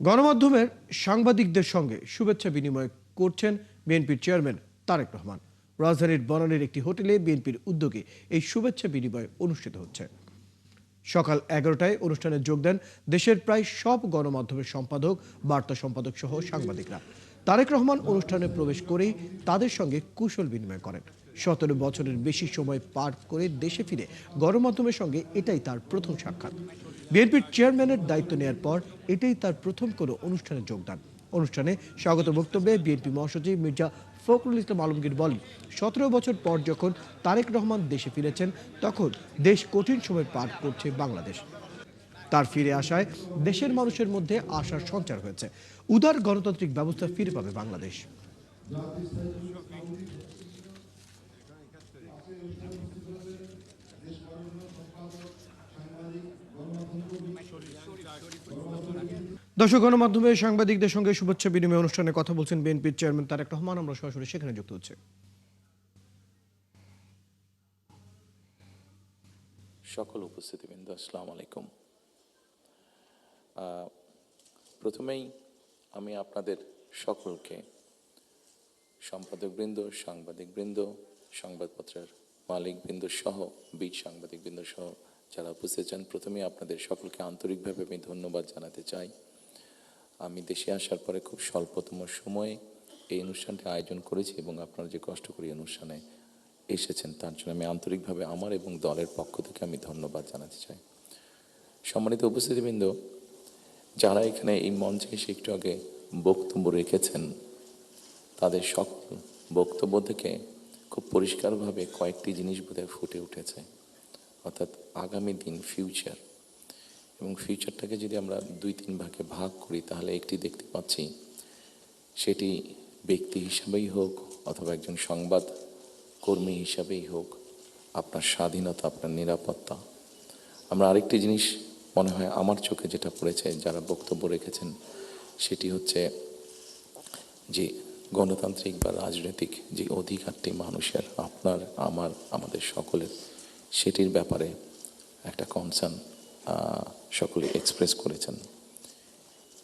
গণমাধ্যমের সাংবাদিকদের সঙ্গে শুভেচ্ছা বিনিময় করছেন বিএনপির চেয়ারম্যান তারেক রহমান। রাজধানীর বনানীর একটি হোটেলে বিএনপির উদ্যোগে এই শুভেচ্ছা বিনিময় অনুষ্ঠিত হচ্ছে। সকাল 11টায় অনুষ্ঠানে যোগ দেন দেশের প্রায় সব গণমাধ্যমের সম্পাদক, বার্তা সম্পাদক সহ সাংবাদিকরা। তারেক রহমান অনুষ্ঠানে প্রবেশ করেই তাদের সঙ্গে কুশল বিনিময় করেন। 17 বছরের বেশি সময় পার করে দেশে ফিরে গণমাধ্যমের সঙ্গে এটাই তার প্রথম সাক্ষাৎ। বিএনপির চেয়ারম্যানের দায়িত্ব নেওয়ার পর এটাই তার প্রথম কোনো অনুষ্ঠানে যোগদান। অনুষ্ঠানে স্বাগত বক্তব্যে বিএনপি মহাসচিব মির্জা ফখরুল ইসলাম আলমগীর বলেন, 17 বছর পর যখন তারেক রহমান দেশে ফিরেছেন তখন দেশ কঠিন সময় পার করছে বাংলাদেশ। তার ফিরে আসায় দেশের মানুষের মধ্যে আশার সঞ্চার হয়েছে। উদার গণতান্ত্রিক ব্যবস্থা ফিরে পাবে বাংলাদেশ। দর্শক, গণমাধ্যমে সাংবাদিকদের সঙ্গে শুভেচ্ছা বিনিময় অনুষ্ঠানে কথা বলছেন বিএনপির চেয়ারম্যান তারেক রহমান। আমরা সরাসরি সেখানে যুক্ত হচ্ছে। সকল উপস্থিতিবৃন্দ, আসসালামু আলাইকুম। প্রথমেই আমি আপনাদের সকলকে, সম্পাদকবৃন্দ, সাংবাদিকবৃন্দ, সংবাদপত্রের মালিকবৃন্দ সহ বীর সাংবাদিকবৃন্দ সহ যারা উপস্থিত আছেন, প্রথমেই আপনাদের সকলকে আন্তরিকভাবে আমি ধন্যবাদ জানাতে চাই। আমি দেশে আসার পরে খুব স্বল্পতম সময়ে এই অনুষ্ঠানটি আয়োজন করেছি এবং আপনারা যে কষ্ট করে অনুষ্ঠানে এসেছেন তার জন্য আমি আন্তরিকভাবে আমার এবং দলের পক্ষ থেকে আমি ধন্যবাদ জানাতে চাই। সম্মানিত উপস্থিতিবৃন্দ, যারা এখানে এই মঞ্চে এসে একটু আগে বক্তব্য রেখেছেন, তাদের সকল বক্তব্য থেকে খুব পরিষ্কারভাবে কয়েকটি জিনিস বোধহয় ফুটে উঠেছে, অর্থাৎ আগামী দিন, ফিউচার। এবং ফিউচারটাকে যদি আমরা 2-3 ভাগে ভাগ করি তাহলে একটি দেখতে পাচ্ছি, সেটি ব্যক্তি হিসাবেই হোক অথবা একজন সংবাদ কর্মী হিসাবেই হোক, আপনার স্বাধীনতা, আপনার নিরাপত্তা। আমরা আরেকটি জিনিস মনে হয় আমার চোখে যেটা পড়েছে যারা বক্তব্য রেখেছেন, সেটি হচ্ছে যে গণতান্ত্রিক বা রাজনৈতিক যে অধিকারটি মানুষের, আপনার, আমার, আমাদের সকলের, সেটির ব্যাপারে একটা কনসার্ন সকলে এক্সপ্রেস করেছেন।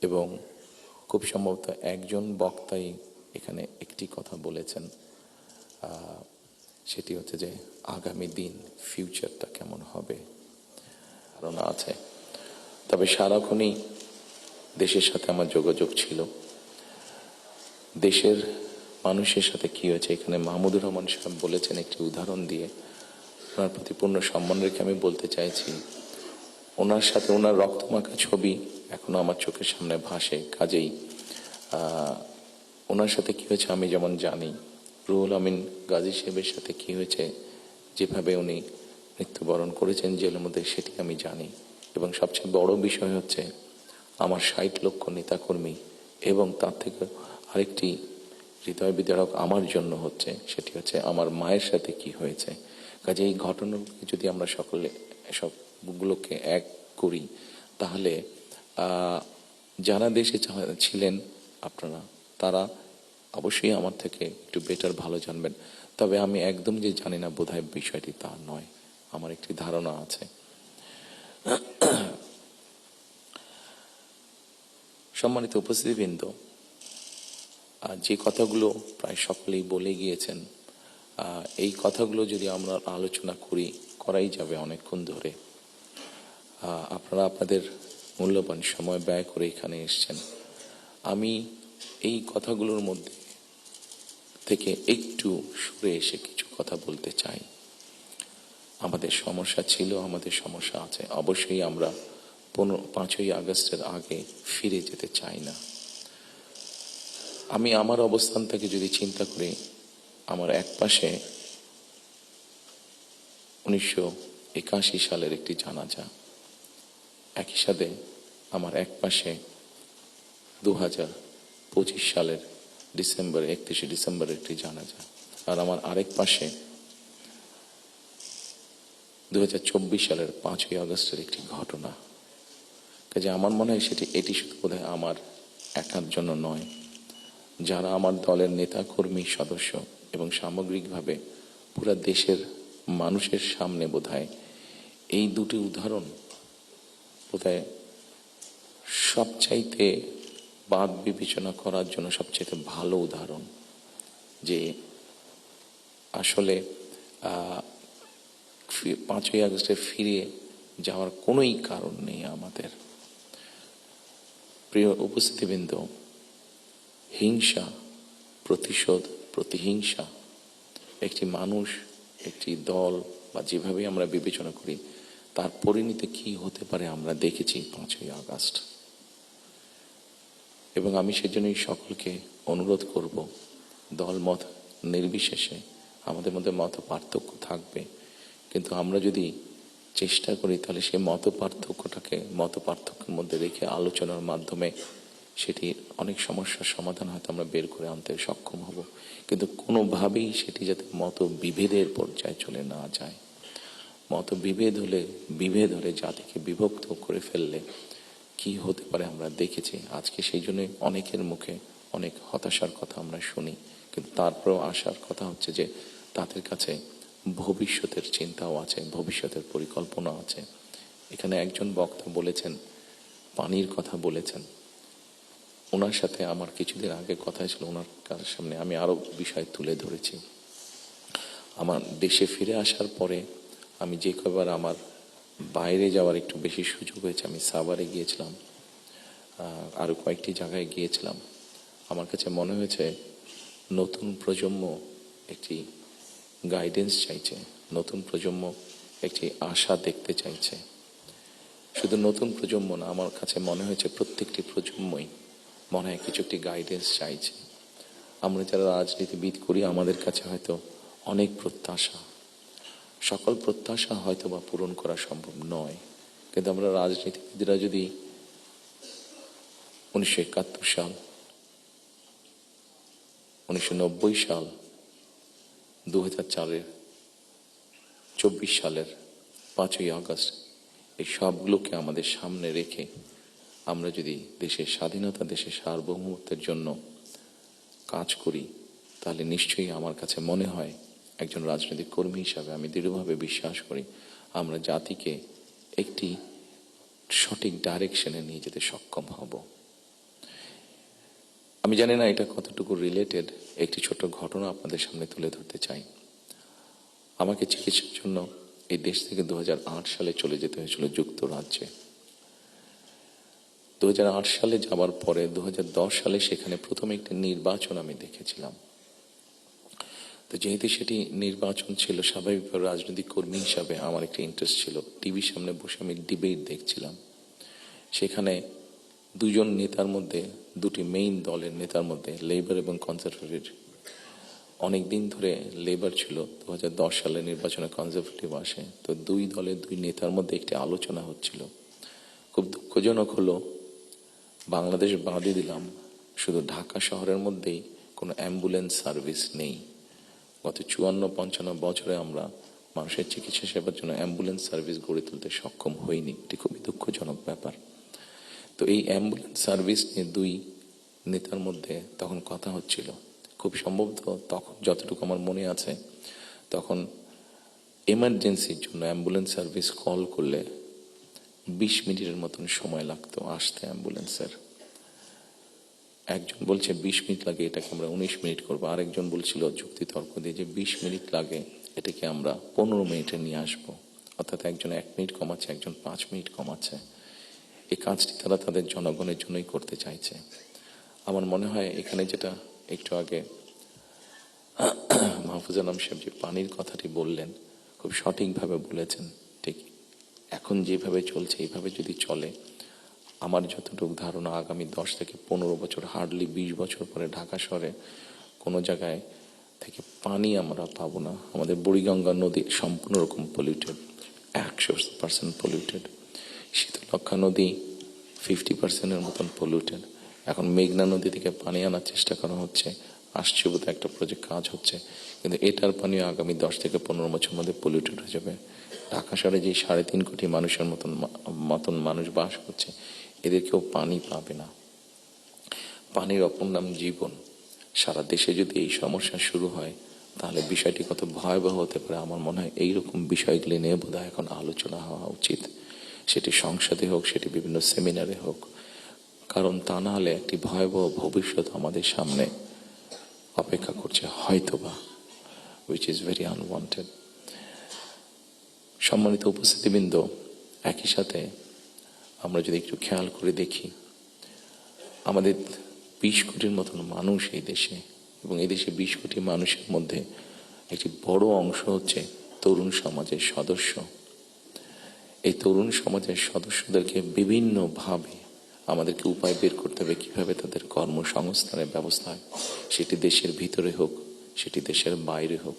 এবং খুব সম্ভবত একজন বক্তাই এখানে একটি কথা বলেছেন, সেটি হচ্ছে যে আগামী দিন, ফিউচারটা কেমন হবে ধারণা আছে। তবে সারাক্ষণই দেশের সাথে আমার যোগাযোগ ছিল। দেশের মানুষের সাথে কী হয়েছে, এখানে মাহমুদুর রহমান সাহেব বলেছেন একটি উদাহরণ দিয়ে, ওনার প্রতি পূর্ণ সম্মান রেখে আমি বলতে চাইছি, ওনার সাথে ওনার রক্তমাখা ছবি এখনো আমার চোখের সামনে ভাসে। কাজেই ওনার সাথে কী হয়েছে আমি যেমন জানি, রুহুল আমিন গাজী সাহেবের সাথে কী হয়েছে, যেভাবে উনি মৃত্যুবরণ করেছেন জেলের মধ্যে, সেটি আমি জানি। এবং সবচেয়ে বড় বিষয় হচ্ছে আমার 60 লক্ষ নেতাকর্মী, এবং তার থেকে আরেকটি হৃদয় বিদারক আমার জন্য হচ্ছে, সেটি হচ্ছে আমার মায়ের সাথে কি হয়েছে। কাজে এই ঘটনাগুলো যদি আমরা সকলে সবগুলোকে এক করি, তাহলে যারা দেশে ছিলেন আপনারা, তারা অবশ্যই আমার থেকে একটু বেটার ভালো জানবেন। তবে আমি একদম যে জানি না বোধহয় বিষয়টি তা নয়, আমার একটি ধারণা আছে। সম্মানিত উপস্থিতিবৃন্দ, যে কথাগুলো প্রায় সকলেই বলে গিয়েছেন, এই কথাগুলো যদি আমরা আলোচনা করাই যাবে অনেকক্ষণ ধরে। আপনারা আপনাদের মূল্যবান সময় ব্যয় করে এখানে এসেছেন। আমি এই কথাগুলোর মধ্যে থেকে একটু সরে এসে কিছু কথা বলতে চাই। আমাদের সমস্যা ছিল, আমাদের সমস্যা আছে। অবশ্যই আমরা 5ই আগস্টের আগে ফিরে যেতে চাই না। আমি আমার অবস্থান থেকে যদি চিন্তা করি, আমার এক পাশে 1981 সালের একটি জানাজা, একই সাথে আমার এক পাশে 2025 সালের 31শে ডিসেম্বরের একটি জানাজা, আর আমার আরেক পাশে 2024 সালের 5ই আগস্টের একটি ঘটনা। কাজে আমার মনে হয় এটি শুধু বোধহয় আমার একার জন্য নয়, যারা আমার দলের নেতা কর্মী সদস্য এবং সামগ্রিকভাবে পুরো দেশের মানুষের সামনে বোধহয় এই দুটি উদাহরণ বোধহয় সবচাইতে বাদ বিবেচনা করার জন্য সবচেয়ে ভালো উদাহরণ যে আসলে 5ই আগস্টে ফিরে যাওয়ার কোনোই কারণ নেই আমাদের। প্রিয় উপস্থিতিবৃন্দ, হিংসা, প্রতিশোধ, প্রতিহিংসা একটি মানুষ, একটি দল বা যেভাবে আমরা বিবেচনা করি তার পরিণতি কি হতে পারে আমরা দেখেছি 5ই আগস্ট। এবং আমি সেজন্যই সকলকে অনুরোধ করব, দলমত নির্বিশেষে আমাদের মধ্যে মত পার্থক্য থাকবে, কিন্তু আমরা যদি চেষ্টা করি তাহলে সেই মত পার্থক্যের মধ্যে রেখে আলোচনার মাধ্যমে সেটি অনেক সমস্যার সমাধান হয়তো আমরা বের করে আনতে সক্ষম হব। কিন্তু কোনোভাবেই সেটি যাতে মত বিভেদের পর্যায়ে চলে না যায়। মত বিভেদ হলে জাতিকে বিভক্ত করে ফেললে কি হতে পারে আমরা দেখেছি। আজকে সেই জন্য অনেকের মুখে অনেক হতাশার কথা আমরা শুনি, কিন্তু তারপরেও আসার কথা হচ্ছে যে তাদের কাছে ভবিষ্যতের চিন্তাও আছে, ভবিষ্যতের পরিকল্পনা আছে। এখানে একজন বক্তা বলেছেন, পানির কথা বলেছেন। ওনার সাথে আমার কিছুদিন আগে কথা ছিল, ওনার সামনে আমি আরো বিষয় তুলে ধরেছি। আমার দেশে ফিরে আসার পরে আমি যে কবার আমার বাইরে যাওয়ার একটু বেশি সুযোগ হয়েছে, আমি সাভারে গিয়েছিলাম, আরো কয়েকটি জায়গায় গিয়েছিলাম। আমার কাছে মনে হয়েছে নতুন প্রজন্ম একটি গাইডেন্স চাইছে, নতুন প্রজন্ম একটি আশা দেখতে চাইছে। শুধু নতুন প্রজন্ম না, আমার কাছে মনে হয়েছে প্রত্যেকটি প্রজন্মই মনে হয় কিছু একটি গাইডেন্স চাইছে। আমরা যারা রাজনীতিবিদ করি আমাদের কাছে হয়তো অনেক প্রত্যাশা, সকল প্রত্যাশা হয়তো বা পূরণ করা সম্ভব নয়, কিন্তু আমরা রাজনীতিবিদরা যদি 1971 সাল, 1990 সাল, 2004-এর 24 সালের 5ই আগস্ট এই সবগুলোকে আমাদের সামনে রেখে আমরা যদি দেশের স্বাধীনতা, দেশের সার্বভৌমত্বের জন্য কাজ করি, তাহলে নিশ্চয়ই আমার কাছে মনে হয় একজন রাজনৈতিক কর্মী হিসাবে আমি দৃঢ়ভাবে বিশ্বাস করি আমরা জাতিকে একটি সঠিক ডাইরেকশনে নিয়ে যেতে সক্ষম হব। আমি জানি না এটা কতটুকু রিলেটেড, একটি ছোট ঘটনা আপনাদের সামনে তুলে ধরতে চাই। আমাকে চিকিৎসার জন্য এই দেশ থেকে 2008 সালে চলে যেতে হয়েছিল যুক্তরাজ্যে। 2008 সালে যাবার পরে 2010 সালে সেখানে প্রথম একটি নির্বাচন আমি দেখেছিলাম। তো যেহেতু সেটি নির্বাচন ছিল, স্বাভাবিকভাবে রাজনৈতিক কর্মী হিসাবে আমার একটি ইন্টারেস্ট ছিল। টিভির সামনে বসে আমি ডিবেট দেখছিলাম। সেখানে দুজন নেতার মধ্যে, দুটি মেইন দলের নেতার মধ্যে, লেবার এবং কনজারভেটিভ, অনেকদিন ধরে লেবার ছিল, 2010 সালে নির্বাচনে কনজারভেটিভ আসে। তো দুই দলের দুই নেতার মধ্যে একটি আলোচনা হচ্ছিল। খুব দুঃখজনক হলো, বাংলাদেশ বাদই দিলাম, শুধু ঢাকা শহরের মধ্যেই কোনো অ্যাম্বুলেন্স সার্ভিস নেই। গত 54-55 বছরে আমরা মানুষের চিকিৎসা সেবার জন্য অ্যাম্বুলেন্স সার্ভিস গড়ে তুলতে সক্ষম হইনি। এটি খুবই দুঃখজনক ব্যাপার। তো এই অ্যাম্বুলেন্স সার্ভিস নিয়ে দুই নেতার মধ্যে তখন কথা হচ্ছিল। খুব সম্ভবত তখন, যতটুকু আমার মনে আছে, তখন এমার্জেন্সির জন্য অ্যাম্বুলেন্স সার্ভিস কল করলে 20 মিনিটের মতন সময় লাগতো আসতে অ্যাম্বুলেন্সের। একজন বলছে 20 মিনিট লাগে, এটাকে আমরা 19 মিনিট করবো। আরেকজন বলছিল যুক্তি তর্ক দিয়ে যে 20 মিনিট লাগে, এটাকে আমরা 15 মিনিটে নিয়ে আসবো। অর্থাৎ একজন 1 মিনিট কমাচ্ছে, একজন 5 মিনিট কমাচ্ছে। এই কাজটি তারা তাদের জনগণের জন্যই করতে চাইছে। আমার মনে হয় এখানে যেটা একটু আগে মাহফুজ আলম সাহেব যে পানির কথাটি বললেন, খুব সঠিকভাবে বলেছেন। ঠিক এখন যেভাবে চলছে এইভাবে যদি চলে, আমার যতটুকু ধারণা আগামী 10 থেকে 15 বছর, হার্ডলি 20 বছর পরে ঢাকা শহরে কোনো জায়গায় থেকে পানি আমরা পাবো না। আমাদের বুড়িগঙ্গা নদী সম্পূর্ণ রকম পলিউটেড, 100% পলিউটেড। শীতলক্ষা নদী 50%-এর মতন পলিউটেড। এখন মেঘনা নদী থেকে পানি আনার চেষ্টা করা হচ্ছে, আসছে বোধ একটা প্রজেক্ট কাজ হচ্ছে, কিন্তু এটার পানিও আগামী 10 থেকে 15 বছর মধ্যে পলিউটেড হয়ে যাবে। ঢাকা শহরে যে 3.5 কোটি মানুষের মতন মানুষ বাস করছে, এদের কেউ পানি পাবে না। পানির অপর নাম জীবন। সারা দেশে যদি এই সমস্যা শুরু হয় তাহলে বিষয়টি কত ভয়াবহ হতে পারে। আমার মনে হয় এইরকম বিষয়গুলি নিয়ে বোধহয় এখন আলোচনা হওয়া উচিত। সেটি সংসদে হোক, সেটি বিভিন্ন সেমিনারে হোক। কারণ তা না হলে একটি ভয়াবহ ভবিষ্যৎ আমাদের সামনে অপেক্ষা করছে হয়তোবা, which is very unwanted. সম্মানিত উপস্থিতিবৃন্দ, একই সাথে আমরা যদি একটু খেয়াল করে দেখি, আমাদের 20 কোটির মতন মানুষ এই দেশে, এবং এই দেশে 20 কোটি মানুষের মধ্যে একটি বড় অংশ হচ্ছে তরুণ সমাজের সদস্য। এই তরুণ সমাজের সদস্যদেরকে বিভিন্নভাবে আমাদেরকে উপায় বের করতে হবে কিভাবে তাদের কর্মসংস্থানের ব্যবস্থা হয়, সেটি দেশের ভিতরে হোক, সেটি দেশের বাইরে হোক।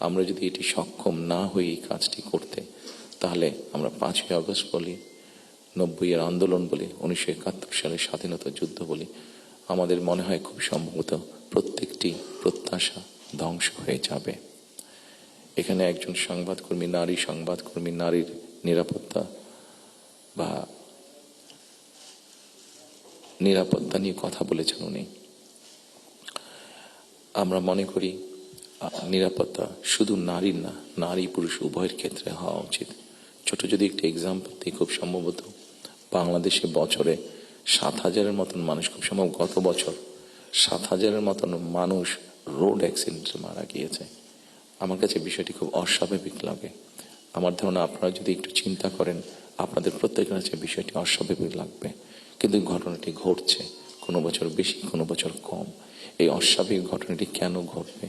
আমরা যদি এটি সক্ষম না হই এই কাজটি করতে, তাহলে আমরা 5ই আগস্ট বলি, 90-এর আন্দোলন বলি, 1971 সালের স্বাধীনতা যুদ্ধ বলি, আমাদের মনে হয় খুব সম্ভবত প্রত্যেকটি প্রত্যাশা ধ্বংস হয়ে যাবে। এখানে একজন সংবাদকর্মী, নারী সংবাদকর্মী, নারীর নিরাপত্তা বা নিরাপত্তা নিয়ে কথা বলেছেন উনি। আমরা মনে করি নিরাপত্তা শুধু নারীর না, নারী পুরুষ উভয়ের ক্ষেত্রে হওয়া উচিত। ছোট যদি একটি এক্সাম্পল দিই, খুব সম্ভবত বাংলাদেশে বছরে 7,000-এর মতন মানুষ, খুব সম্ভব গত বছর 7,000-এর মতন মানুষ রোড অ্যাক্সিডেন্টে মারা গিয়েছে। আমার কাছে বিষয়টি খুব অস্বাভাবিক লাগে। আমার ধারণা আপনারা যদি একটু চিন্তা করেন, আপনাদের প্রত্যেকের কাছে বিষয়টি অস্বাভাবিক লাগবে, কিন্তু ঘটনাটি ঘটছে, কোনো বছর বেশি, কোনো বছর কম। এই অস্বাভাবিক ঘটনাটি কেন ঘটবে?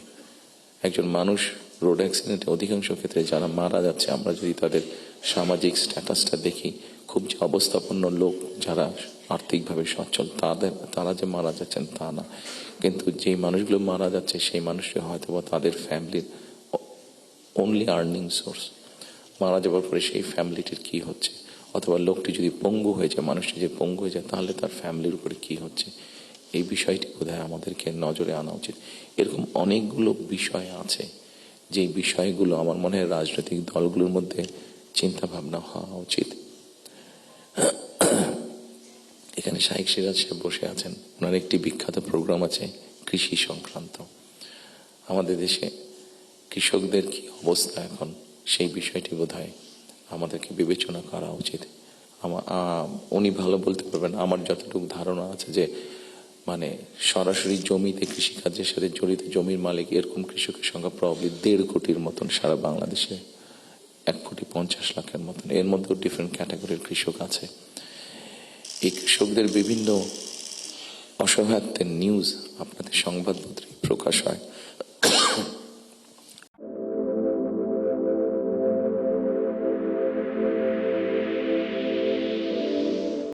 একজন মানুষ রোড অ্যাক্সিডেন্টে অধিকাংশ ক্ষেত্রে যারা মারা যাচ্ছে, আমরা যদি তাদের সামাজিক স্ট্যাটাসটা দেখি, খুব যে অবস্থাপন্ন লোক, যারা আর্থিকভাবে সচ্ছল, তারা যে মারা যাচ্ছেন তা না, কিন্তু যেই মানুষগুলো মারা যাচ্ছে সেই মানুষটি হয়তো বা তাদের ফ্যামিলির অনলি আর্নিং সোর্স। মারা যাওয়ার পরে সেই ফ্যামিলিটির কি হচ্ছে, অথবা লোকটি যদি পঙ্গু হয়ে যায়, মানুষটি যে পঙ্গু হয়ে যায়, তাহলে তার ফ্যামিলির উপরে কি হচ্ছে, এই বিষয়টি বোধহয় আমাদেরকে নজরে আনা উচিত। এরকম অনেকগুলো বিষয় আছে, যে বিষয়গুলো আমার মনে হয় রাজনৈতিক দলগুলোর মধ্যে চিন্তা ভাবনা হওয়া উচিত। এখানে শাইখ সিরাজ সাহেব বসে আছেন, ওনার একটি বিখ্যাত প্রোগ্রাম আছে কৃষি সংক্রান্ত। আমাদের দেশে কৃষকদের কি অবস্থা এখন, সেই বিষয়টি বোধহয় আমাদেরকে বিবেচনা করা উচিত। উনি ভালো বলতে পারবেন, আমার যতটুকু ধারণা আছে যে মানে সরাসরি জমিতে কৃষিকাজের সাথে জড়িত জমির মালিক এরকম কৃষকের সংখ্যা প্রবাবলি 1.5 কোটির মতন সারা বাংলাদেশে, 1,50,00,000-এর মতন। এর মধ্যেও ডিফারেন্ট ক্যাটাগরির কৃষক আছে। এই কৃষকদের বিভিন্ন অসহায়ত্বের নিউজ আপনাদের সংবাদপত্রে প্রকাশ হয়।